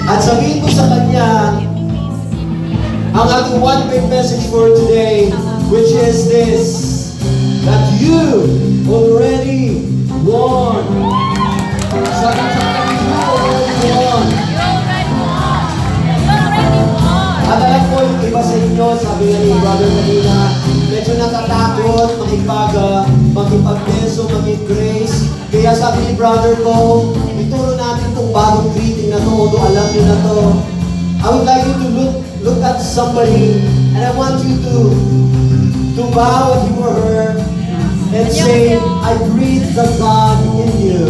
At sabihin ko sa kanya, ang ating one big message for today, which is this, that you already won. Sa kanya, you already won. At alam ko yung iba sa inyo, sabi nga ni brother kanina, medyo natatakot, makipag-beso, mag-grace. Kaya sabi ni brother ko, ituro natin itong bagong greeting na to, although alam niyo na to. I would like you to look at somebody, and I want you to bow at him or her and say, I breathe the God in you.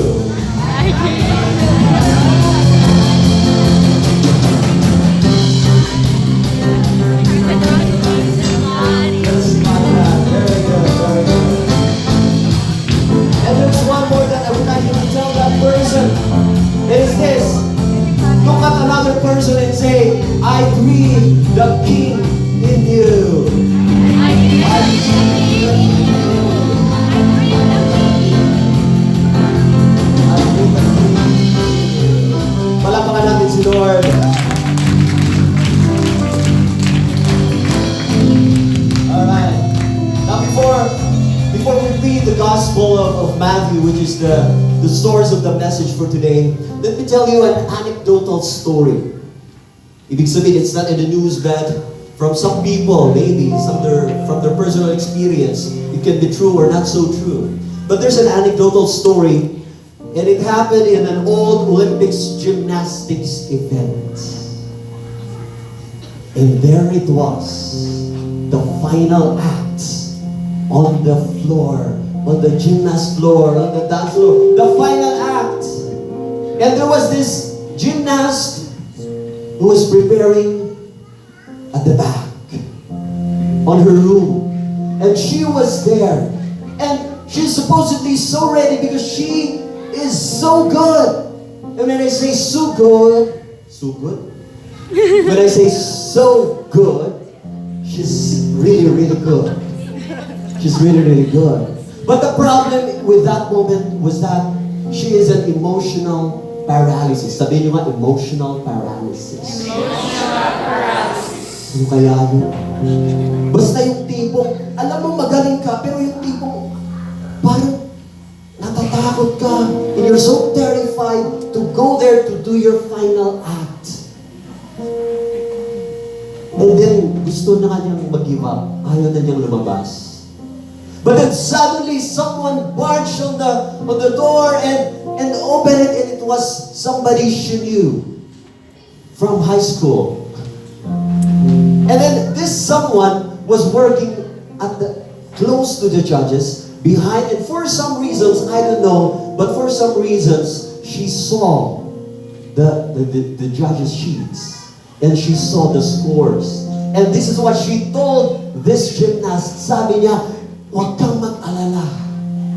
And there's one more that I would like you to tell that person. It is this. Look at another person and say, I breathe the King in you. I breathe the King in you. I breathe the King in you. Palakpakan natin si Lord. Alright. Now before we read the Gospel of Matthew, which is the source of the message for today, let me tell you an anecdotal story. Ibig sabihin, it's not in the news, but from some people, maybe, from their personal experience, it can be true or not so true. But there's an anecdotal story, and it happened in an old Olympics gymnastics event. And there it was, the final act on the floor, on the gymnast floor, on the dance floor, the final act. And there was this gymnast who was preparing at the back on her room. And she was there. And she's supposedly so ready because she is so good. And when I say so good? When I say so good, she's really, really good. She's really, really good. But the problem with that moment was that she is an emotional paralysis. Sabihin nyo nga, emotional paralysis. Emotional paralysis. Ano kaya yun? Basta yung tipong, alam mo magaling ka, pero yung tipong, parang natatakot ka, and you're so terrified to go there to do your final act. And then, gusto na nga niyang mag-give up. Ayaw na niyang lumabas. But then suddenly someone barged on the door and opened it, and it was somebody she knew from high school. And then this someone was working close to the judges, behind, and for some reasons, I don't know, but for some reasons, she saw the judges' sheets, and she saw the scores. And this is what she told this gymnast. Sabi niya, huwag kang mag-alala.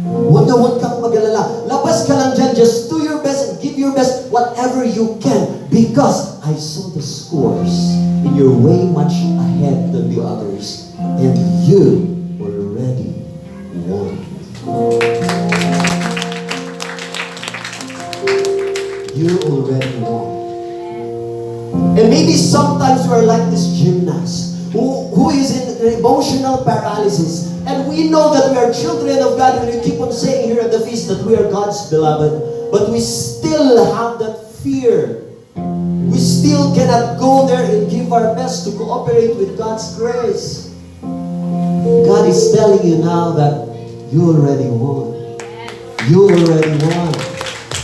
Huwag kang mag-alala. Labas ka lang dyan. Just do your best and give your best whatever you can. Because I saw the scores. And you're way much ahead than the others. And you already won. You already won. And maybe sometimes you are like this gymnast who is in emotional paralysis. And we know that we are children of God when we keep on saying here at the feast that we are God's beloved. But we still have that fear. We still cannot go there and give our best to cooperate with God's grace. God is telling you now that you already won. You already won.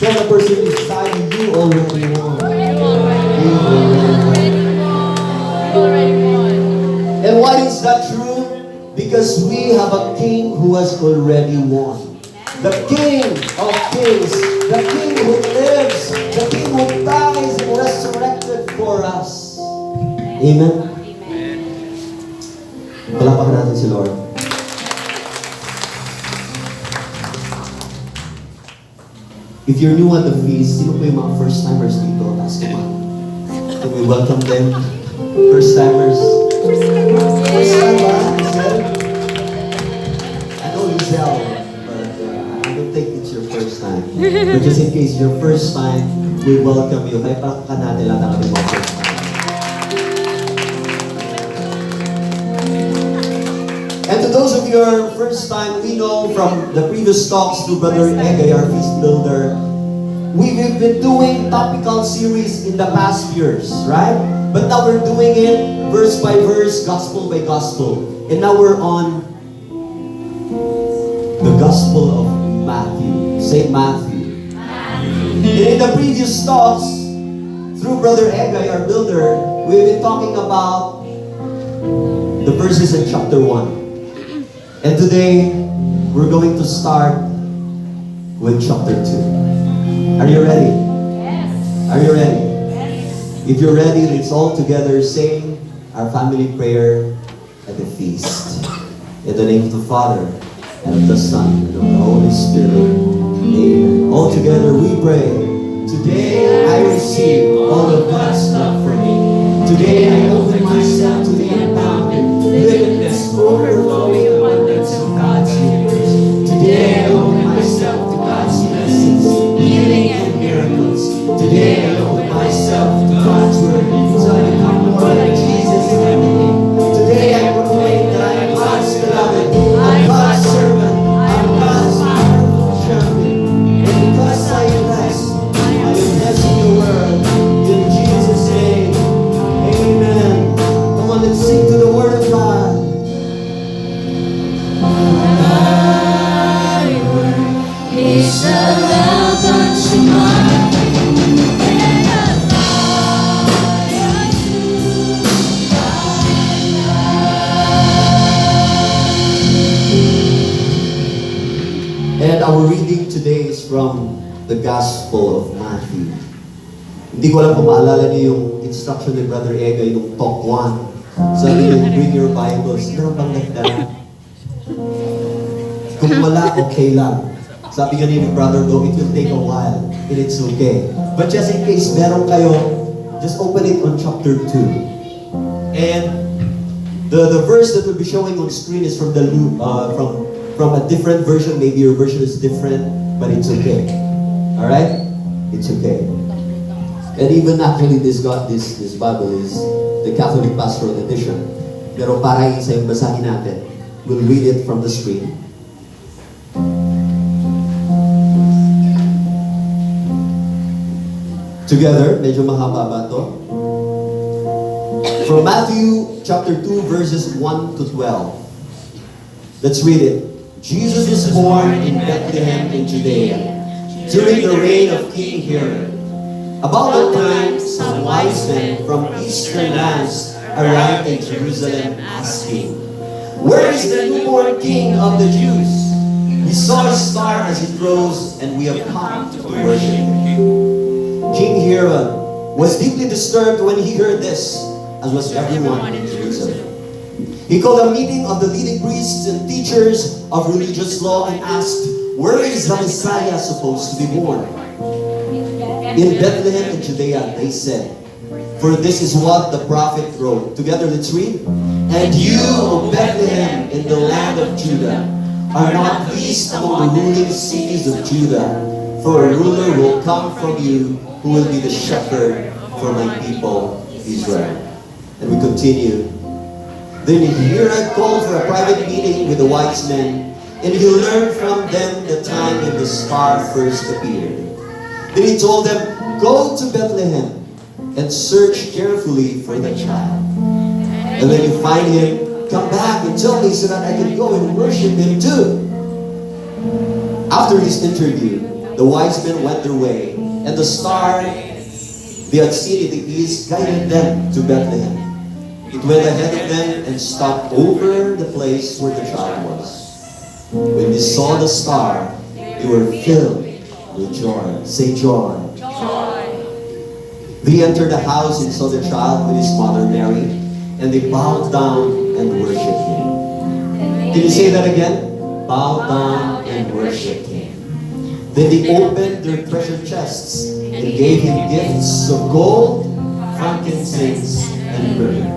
Tell the person beside you, you already won. You already won. And why is that true? Because we have a King who has already won. The King of Kings, the King who lives, the King who dies and resurrected for us. Amen? Palakpakan natin si Lord. If you're new at the feast, sino po yung mga first-timers dito? Taas naman. Can we welcome them? First-timers. First time ba? Lizelle? I know Lizelle, but I don't think it's your first time. But just in case your first time, we welcome you. Kaya palakpakan natin lahat ng ating mga first time. And to those of you who are first time, we know from the previous talks to Brother Egay, our feast builder, we've been doing topical series in the past years, right? But now we're doing it verse by verse, gospel by gospel. And now we're on the Gospel of Matthew. Say Matthew. And in the previous talks, through Brother Egay, our builder, we've been talking about the verses in chapter 1. And today, we're going to start with chapter 2. Are you ready? Yes. Are you ready? Yes. If you're ready, let's all together sing our family prayer at the feast. In the name of the Father, and of the Son, and of the Holy Spirit. Amen. All together we pray. Today I receive all of God's love for me. Today I open myself to the unbounded, limitless, overflowing abundance of God's universe. Today I open myself to God's blessings, healing and miracles. Today I open myself to God's word, so I become more like Jesus every day. Today I proclaim that I am God's beloved, I'm God's servant, I'm God's powerful champion. And because I am blessed, I am blessing the world. In Jesus' name, amen. Come on, let's sing to the word of God. Thy word is a lamp unto my feet and a light unto And our reading today is from the Gospel of Matthew. Hindi ko alam kung maalala niyo yung instruction ni Brother Egay nung talk 1. Sabi niyo, bring your Bibles. Meron bang nagdala? Kung wala, okay lang. Sabi nga ni Brother Go, it will take a while. And it's okay. But just in case meron kayo, just open it on chapter 2. And the verse that will be showing on screen is from from a different version. Maybe your version is different, but it's okay. Alright? It's okay. And even actually this Bible is the Catholic Pastoral Edition. Pero para isa yung basahin natin. We'll read it from the screen. Together, medyo mahaba ba to? From Matthew chapter 2 verses 1 to 12. Let's read it. Jesus was born in Bethlehem in Judea during the reign of King Herod. About that time, some wise men from eastern lands arrived in Jerusalem asking, "Where is the newborn King of the Jews? We saw his star as it rose, and we have come to worship him." King Herod was deeply disturbed when he heard this, as was everyone in Jerusalem. He called a meeting of the leading priests and teachers of religious law and asked, "Where is the Messiah supposed to be born?" "In Bethlehem in Judea," they said, "for this is what the prophet wrote." Together, let's read. "And you, O Bethlehem, in the land of Judah, are not least among the ruling cities of Judah, for a ruler will come from you, who will be the shepherd for my people Israel." And we continue. Then Herod called for a private meeting with the wise men, and he learned from them the time when the star first appeared. Then he told them, "Go to Bethlehem and search carefully for the child. And when you find him, come back and tell me so that I can go and worship him too." After this interview, the wise men went their way, and the star they had seen in the east guided them to Bethlehem. It went ahead of them and stopped over the place where the child was. When they saw the star, they were filled with joy. Say joy. joy. They entered the house and saw the child with his mother Mary, and they bowed down and worshipped him. Can you say that again? Bow down and worship him. Then they opened their treasure chests and gave him gifts of gold, frankincense, and myrrh.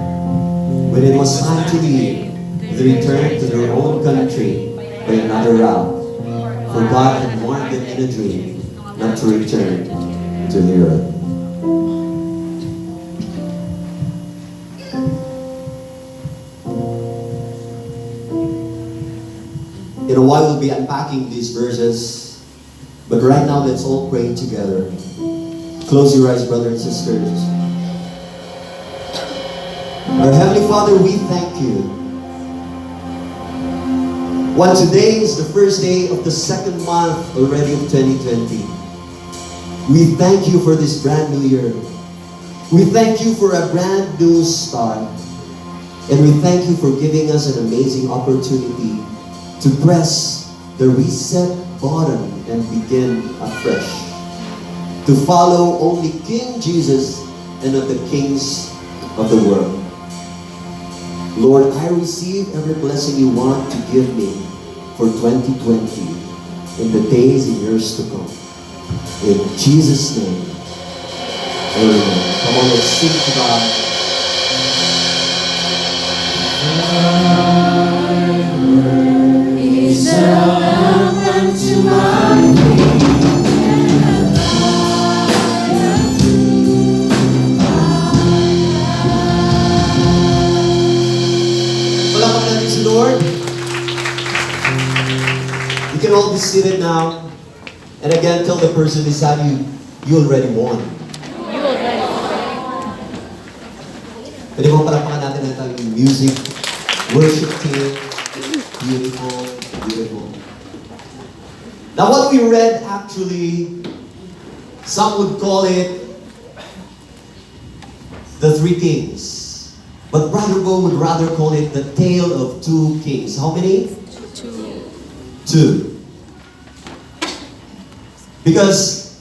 When it was time to leave, they returned to their own country by another route, for God had warned them in a dream not to return to hear it. In a while, we'll be unpacking these verses, but right now, let's all pray together. Close your eyes, brothers and sisters. Our Heavenly Father, we thank you. While today is the first day of the second month already of 2020, we thank you for this brand new year. We thank you for a brand new start. And we thank you for giving us an amazing opportunity to press the reset button and begin afresh. To follow only King Jesus and not the kings of the world. Lord, I receive every blessing you want to give me for 2020 in the days and years to come. In Jesus' name, amen. Come on, let's sing to God. Is a lamp unto my feet and a light unto my path. Palakpakan natin si Lord. You can all be seated now. And again, tell the person beside you, you already won. You already Pwede mo palakpakan natin ang ating music, worship team. Beautiful, beautiful. Now what we read actually, some would call it the three kings. But Brother Bo would rather call it the tale of two kings. How many? Two. Because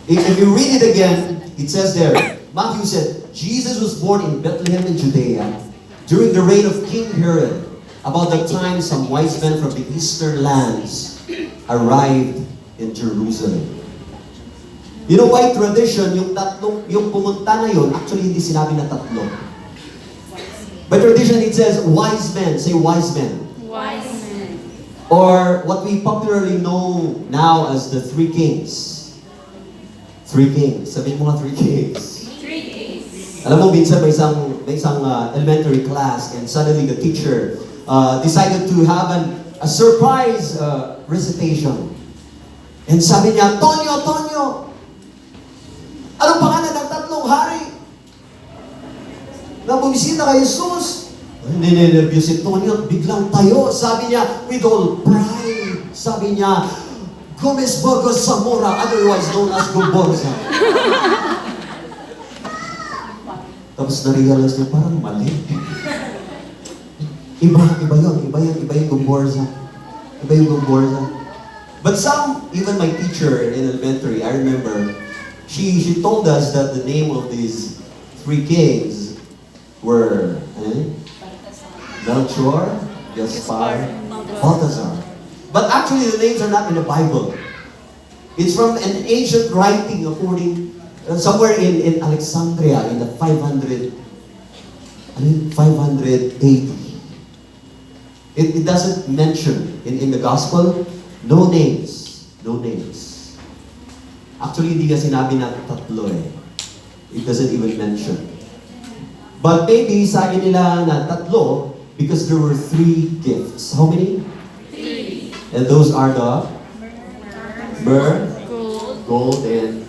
if you read it again, it says there, Matthew said, Jesus was born in Bethlehem in Judea during the reign of King Herod. About the time some wise men from the eastern lands arrived in Jerusalem. You know why tradition, yung pumunta na yun, actually hindi sinabi na tatlo. By tradition it says wise men, say wise men. wise men. Or what we popularly know now as the three kings. Three kings. Sabihin mo nga three kings. 3 kings. Alam mo, minsan may isang elementary class and suddenly the teacher decided to have a surprise recitation. And sabi niya, Tonyo, anong pangalan ng tatlong hari na bumisita kay Jesus? Ninenervyos si Tonyo at biglang tayo. Sabi niya, with all pride, sabi niya, Gomez Burgos Zamora, otherwise known as Gomborza. Tapos na-realize niya, parang mali. Iba yung Gomborza. Iba yung Gomborza. But some, even my teacher in elementary, I remember, she told us that the name of these three kings were Melchior, Gaspar, Balthazar. But actually the names are not in the Bible. It's from an ancient writing according, somewhere in Alexandria in the 500 AD. It doesn't mention in the gospel, no names. Actually, hindi ka sinabi na tatlo eh. It doesn't even mention. But maybe sabi nila na tatlo because there were 3 gifts. How many? 3. And those are the myrrh, Gold. gold, and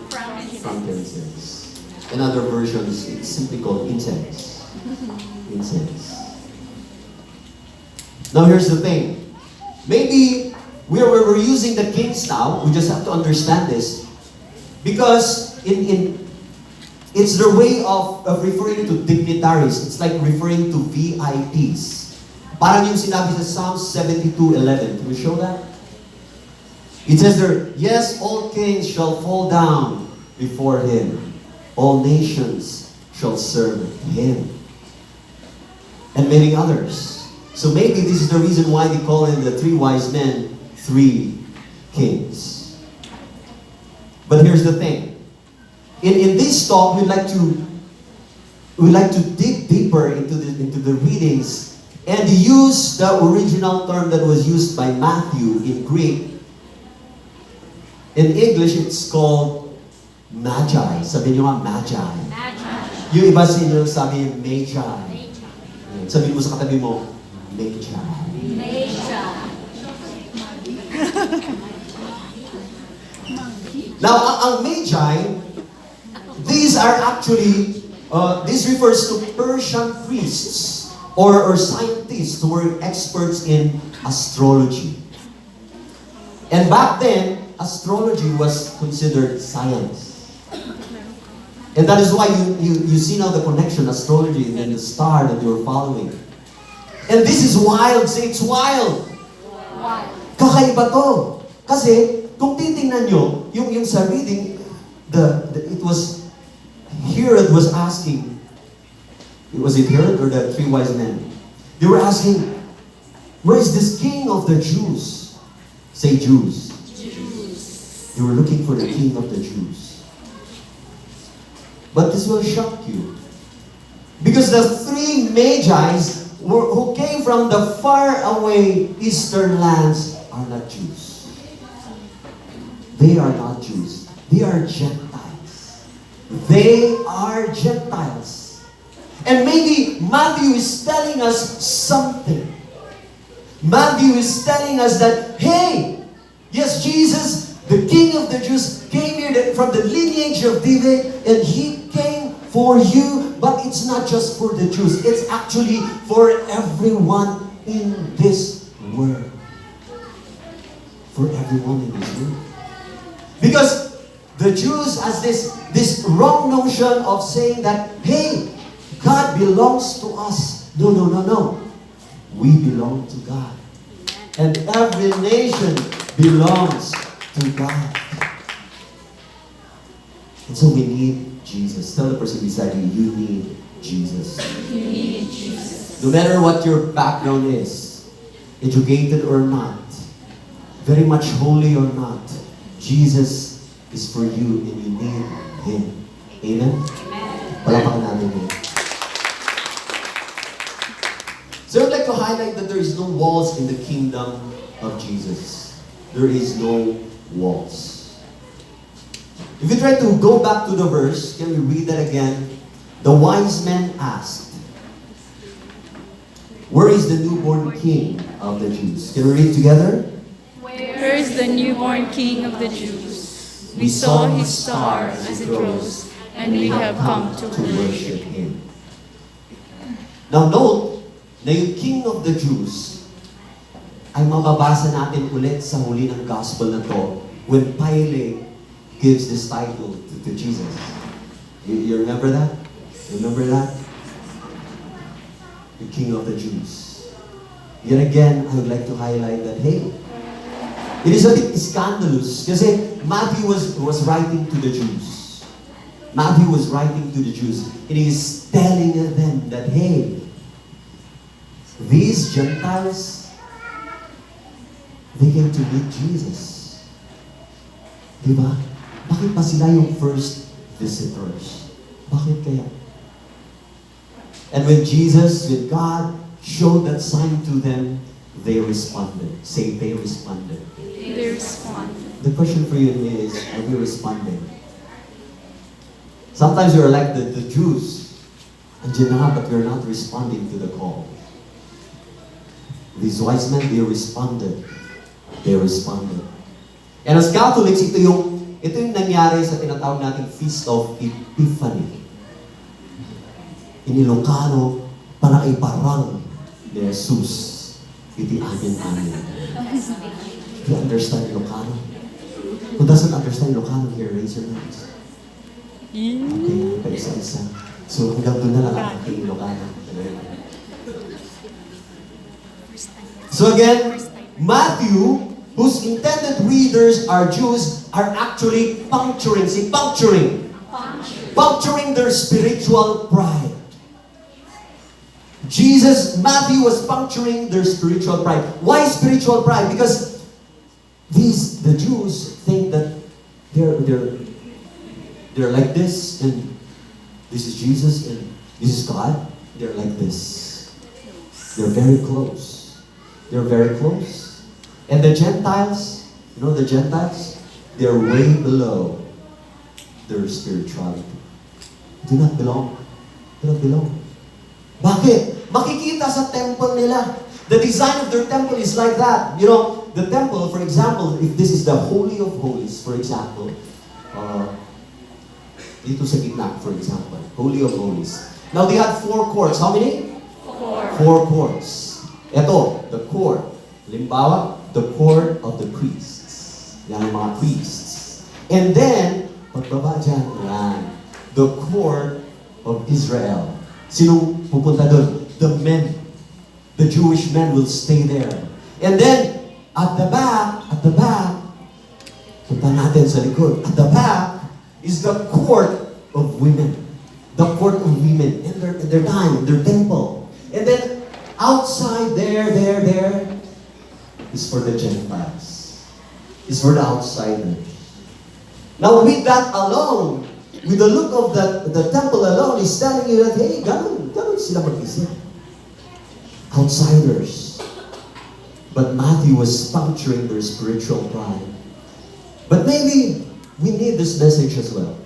frankincense. In other versions, it's simply called incense. Incense. Now here's the thing. Maybe we're using the kings now. We just have to understand this. Because it's their way of referring to dignitaries. It's like referring to VIPs. Parang yung sinabi sa Psalm 72:11. Can we show that? It says there, yes, all kings shall fall down before him. All nations shall serve him. And many others. So maybe this is the reason why they call him the 3 wise men, 3 kings. But here's the thing. In this talk, we'd like to dig deeper into the readings and use the original term that was used by Matthew in Greek. In English, it's called Magi. Sabi niyo nga, Magi. Magi. Yung iba sinyo sabi, Magi. Magi. Sabi mo sa katabi mo, Magi. Magi. Now, ang Magi, these are actually, this refers to Persian priests or scientists who were experts in astrology. And back then, astrology was considered science. And that is why you see now the connection, astrology and then the star that you're following. And this is wild. Say, it's wild. Wild. Kakaiba to. Kasi, kung titingnan nyo, yung sa reading, it was, Herod was asking, was it Herod or the three wise men? They were asking, where is this king of the Jews? Say Jews. Jews. They were looking for the king of the Jews. But this will shock you. Because the three Magi's who came from the far away eastern lands are not Jews. They are not Jews. They are Gentiles. They are Gentiles. And maybe Matthew is telling us something. Matthew is telling us that, hey, yes, Jesus, the King of the Jews, came here from the lineage of David, and He came for you, but it's not just for the Jews. It's actually for everyone in this world. For everyone in this world. Because the Jews has this wrong notion of saying that, hey, God belongs to us. No, no, no, no. We belong to God. And every nation belongs to God. And so we need Jesus. Tell the person beside you, you need Jesus. You need Jesus. No matter what your background is, educated or not, very much holy or not, Jesus is for you and you need Him. Amen? Amen. Palakpakan namin Him. So I'd like to highlight that there is no walls in the kingdom of Jesus. There is no walls. If you try to go back to the verse, can we read that again? The wise men asked, where is the newborn king of the Jews? Can we read together? Where is the newborn King of the Jews? We saw his star as it rose, and we have come to worship him. Now note, na yung King of the Jews ay mababasa natin ulit sa huli ng gospel na to when Pilate gives this title to Jesus. You remember that? Remember that? The King of the Jews. Yet again, I would like to highlight that, hey, it is a bit scandalous kasi Matthew was writing to the Jews. Matthew was writing to the Jews. And he is telling them that, hey, these Gentiles, they came to meet Jesus. Diba? Bakit pa sila yung first visitors? Bakit kaya? And when Jesus, when God showed that sign to them, they responded. Say, they responded. They respond. The question for you is, are we responding? Sometimes you're like the Jews, andiyan na nga, but you're not responding to the call. These wise men, they responded. They responded. And as Catholics, ito yung nangyari sa tinatawag nating Feast of Epiphany. In Ilocano, para kay parang ni Jesus, iti amin. Do you understand Ilocano? Who doesn't understand Ilocano here, raise your hands. Okay, paisa-isa. So hanggang doon na lang ang aking Ilocano. So again, Matthew, whose intended readers are Jews, are actually puncturing. See, puncturing. Puncturing their spiritual pride. Matthew was puncturing their spiritual pride. Why spiritual pride? Because the Jews think that they're like this, and this is Jesus, and this is God. They're like this. They're very close. They're very close. And the Gentiles, you know the Gentiles? They're way below their spirituality. Do not belong. Do not belong. Bakit? Makikita sa temple nila. The design of their temple is like that. You know, the temple, for example, if this is the Holy of Holies, for example, dito sa gitna, for example, Holy of Holies. Now, they had 4 courts. How many? 4 courts. Ito, the court. Limbawa, the court of the priests. Yan ang mga priests. And then, pagbaba dyan, yan, the court of Israel. Sinong pupunta doon? The men. The Jewish men will stay there. And then, at the back, punta natin sa likod. At the back is the court of women. The court of women in their time, in their temple. And then, outside there is for the Gentiles. Is for the outsiders. Now, with that alone, with the look of the temple alone, is telling you that, hey, ganun sila mag-isip. Outsiders. But Matthew was puncturing their spiritual pride. But maybe we need this message as well.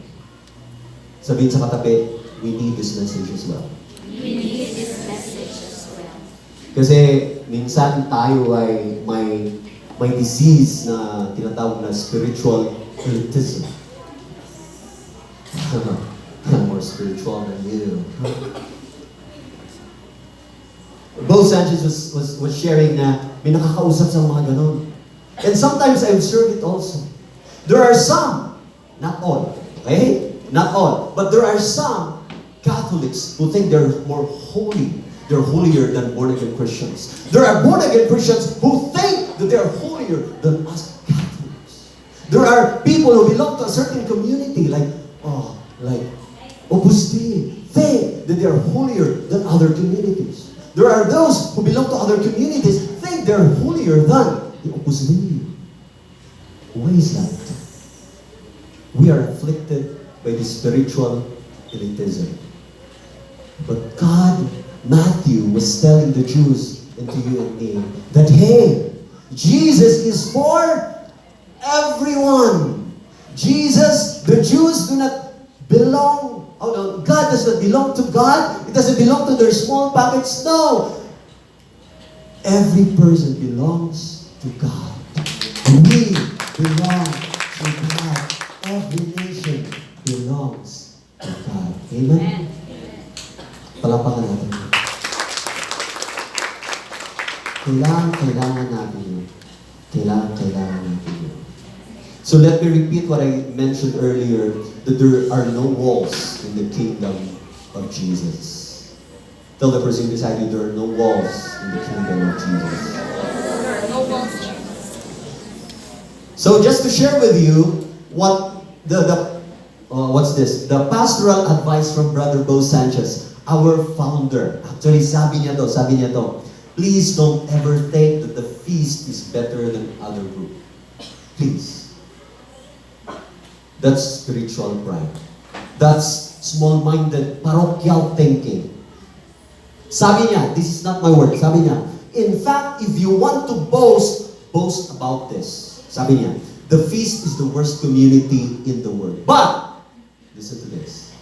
Sabihin sa katabi, we need this message as well. We need this message as well. Kasi minsan tayo ay may disease na tinatawag na spiritual elitism. I'm more spiritual than you. Bo Sanchez was sharing na may nakakausap sa mga ganon. And sometimes I observe it also. There are some, not all, okay? Not all. But there are some Catholics who think they're more holy. They're holier than born-again Christians. There are born-again Christians who think that they are holier than us Catholics. There are people who belong to a certain community like Opus Dei, think that they are holier than other communities. There are those who belong to other communities, think they're holier than the Opus Dei. Why is that? We are afflicted by the spiritual elitism. But God, Matthew was telling the Jews and to you and me that, hey, Jesus is for everyone. Jesus, the Jews do not belong. Oh no, God does not belong to God. It doesn't belong to their small pockets. No. Every person belongs to God. We belong to God. Every nation belongs to God. Amen? Palapakan natin. Kailangan natin yun. Kailangan natin yun. So let me repeat what I mentioned earlier, that there are no walls in the kingdom of Jesus. Tell the person beside you, there are no walls in the kingdom of Jesus. There are no walls. So just to share with you what what's this? The pastoral advice from Brother Bo Sanchez, our founder. Actually, sabi niya to, please don't ever think that the feast is better than other group. Please. That's spiritual pride. That's small-minded, parochial thinking. Sabi niya, this is not my word, sabi niya, in fact, if you want to boast about this. Sabi niya, the feast is the worst community in the world. But, listen to this.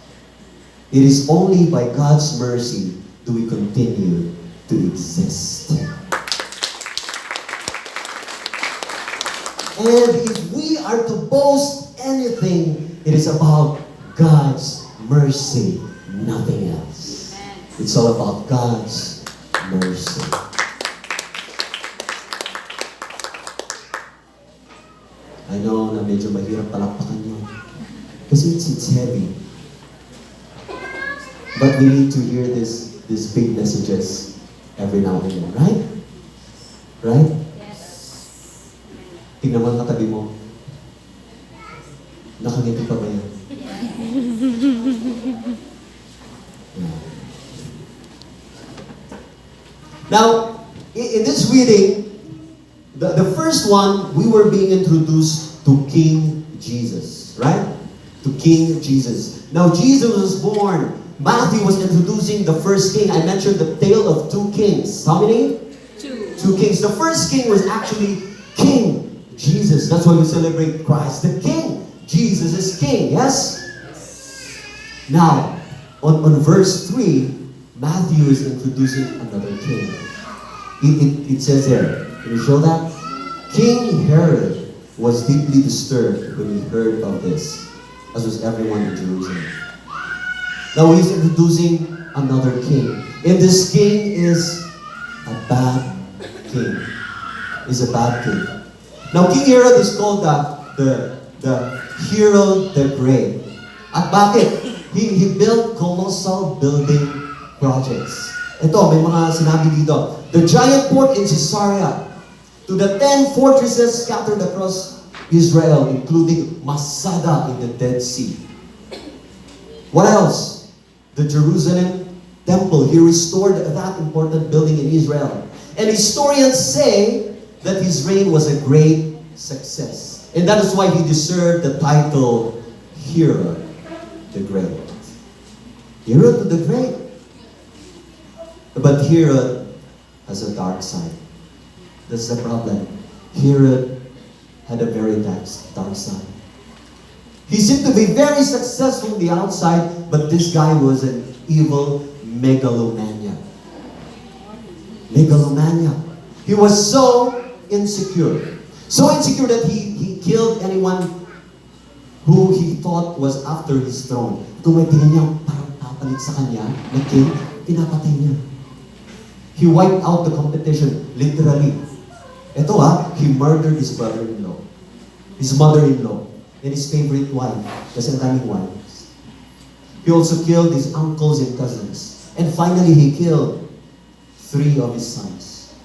It is only by God's mercy do we continue to exist. And if we are to boast anything, it is about God's mercy, nothing else. It's all about God's mercy. I know na medyo mahirap palakpakan yun. Kasi it's heavy. But we need to hear these big messages every now and then, right? Right? Tingnan mo ang katabi mo. Nakangiti pa ba yan? Yeah. Now, in this reading, the first one, we were being introduced to King Jesus, right? To King Jesus. Now, Jesus was born. Matthew was introducing the first king. I mentioned the tale of 2 kings. How many? 2. 2 kings. The first king was actually King Jesus. That's why we celebrate Christ, the King. Jesus is King, yes? Now, on verse 3, Matthew is introducing another king. It says there, can you show that? King Herod was deeply disturbed when he heard of this, as was everyone in Jerusalem. Now he's introducing another king. And this king is a bad king. Is a bad king. Now King Herod is called the Herod the Great. At bakit? He built colossal building projects. Ito, may mga sinabi dito. The giant port in Caesarea, to the 10 fortresses scattered across Israel, including Masada in the Dead Sea. What else? The Jerusalem temple. He restored that important building in Israel. And historians say that his reign was a great success. And that is why he deserved the title Herod the Great. Herod the Great. But Herod has a dark side. That's the problem. Herod had a very dark side. He seemed to be very successful on the outside, but this guy was an evil megalomaniac. Megalomaniac. He was so insecure. So insecure that he killed anyone who he thought was after his throne. Kung may tingin niya parang papalit sa kanya, na king, pinapatay niya. He wiped out the competition, literally. Ito he murdered his brother-in-law, his mother-in-law, and his favorite wife, kasi ang daming wives. He also killed his uncles and cousins. And finally, he killed 3 of his sons.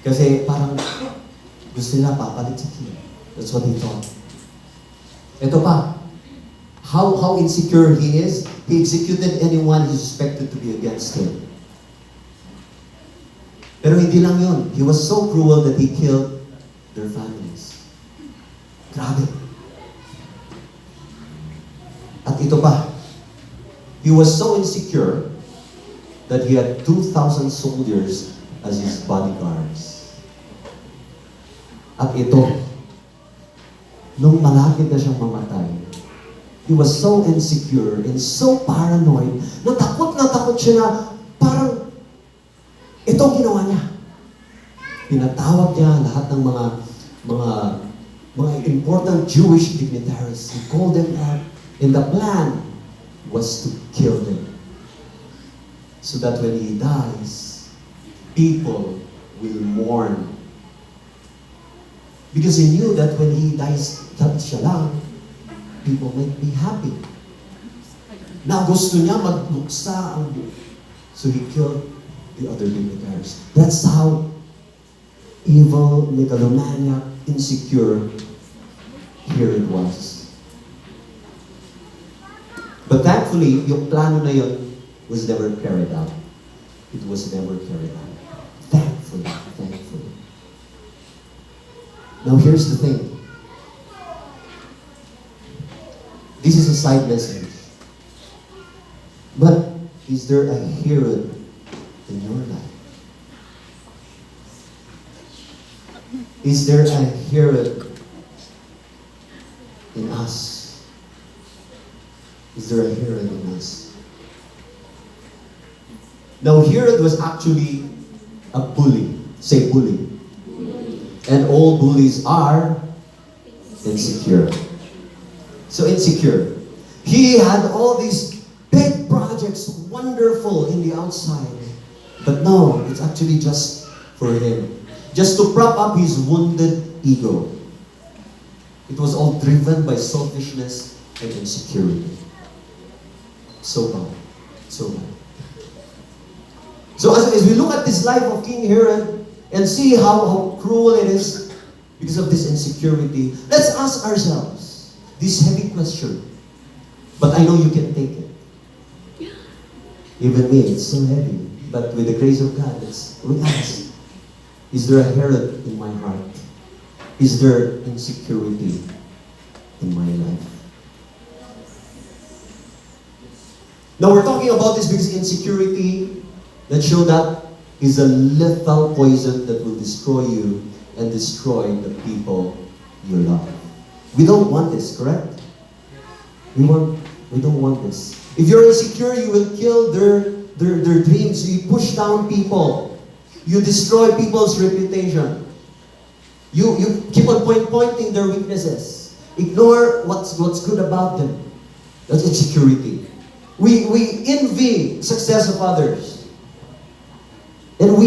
Kasi parang gusto nila papalit sa king. That's what he thought. Ito pa, how insecure he is, he executed anyone he suspected to be against him. Pero hindi lang yun. He was so cruel that he killed their families. Grabe. At ito pa, he was so insecure that he had 2,000 soldiers as his bodyguards. At ito, nung malapit na siyang mamatay, he was so insecure and so paranoid, na takot siya na parang itong ginawa niya. Pinatawag niya lahat ng mga important Jewish dignitaries. He called them out, and the plan was to kill them. So that when he dies, people will mourn. Because he knew that when he dies, siya lang, people might be happy. Na gusto niya magbuksa ang buhok. So he killed the other dignitaries. That's how evil, megalomaniac, insecure Herod was. But thankfully, yung plano na yun was never carried out. It was never carried out. Thankfully. Now here's the thing. This is a side message. But is there a Herod in your life? Is there a Herod in us? Is there a Herod in us? Now Herod was actually a bully. Say bully. And all bullies are insecure. So insecure. He had all these big projects, wonderful in the outside. But no, it's actually just for him. Just to prop up his wounded ego. It was all driven by selfishness and insecurity. So bad. So bad. So as we look at this life of King Herod and see how cruel it is because of this insecurity, let's ask ourselves this heavy question. But I know you can take it. Even me, it's so heavy. But with the grace of God, we ask, is there a Herod in my heart? Is there insecurity in my life? Now we're talking about this because insecurity, let's show that, is a lethal poison that will destroy you and destroy the people you love. We don't want this, correct? We don't want this. If you're insecure, you will kill their dreams. You push down people. You destroy people's reputation. You keep on pointing their weaknesses. Ignore what's good about them. That's insecurity. We envy success of others. And we